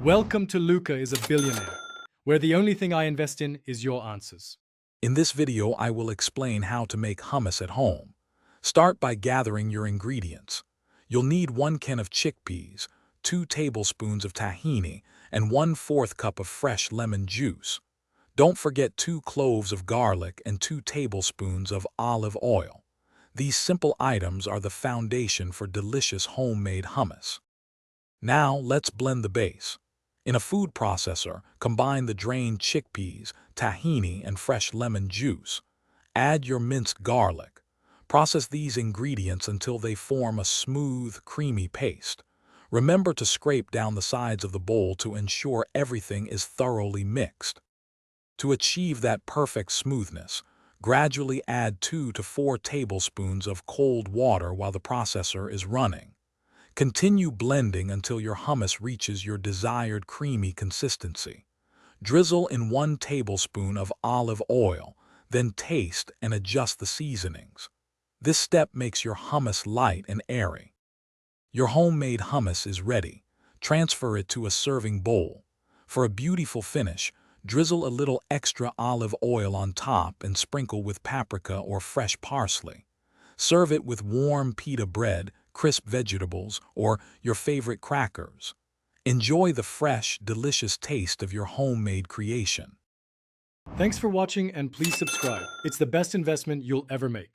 Welcome to Luca is a Billionaire, where the only thing I invest in is your answers. In this video, I will explain how to make hummus at home. Start by gathering your ingredients. You'll need 1 can of chickpeas, 2 tablespoons of tahini, and 1/4 cup of fresh lemon juice. Don't forget 2 cloves of garlic and 2 tablespoons of olive oil. These simple items are the foundation for delicious homemade hummus. Now let's blend the base. In a food processor, combine the drained chickpeas, tahini, and fresh lemon juice. Add your minced garlic. Process these ingredients until they form a smooth, creamy paste. Remember to scrape down the sides of the bowl to ensure everything is thoroughly mixed. To achieve that perfect smoothness, gradually add 2 to 4 tablespoons of cold water while the processor is running. Continue blending until your hummus reaches your desired creamy consistency. Drizzle in 1 tablespoon of olive oil, then taste and adjust the seasonings. This step makes your hummus light and airy. Your homemade hummus is ready. Transfer it to a serving bowl. For a beautiful finish, drizzle a little extra olive oil on top and sprinkle with paprika or fresh parsley. Serve it with warm pita bread, crisp vegetables, or your favorite crackers. Enjoy the fresh, delicious taste of your homemade creation. Thanks for watching and please subscribe. It's the best investment you'll ever make.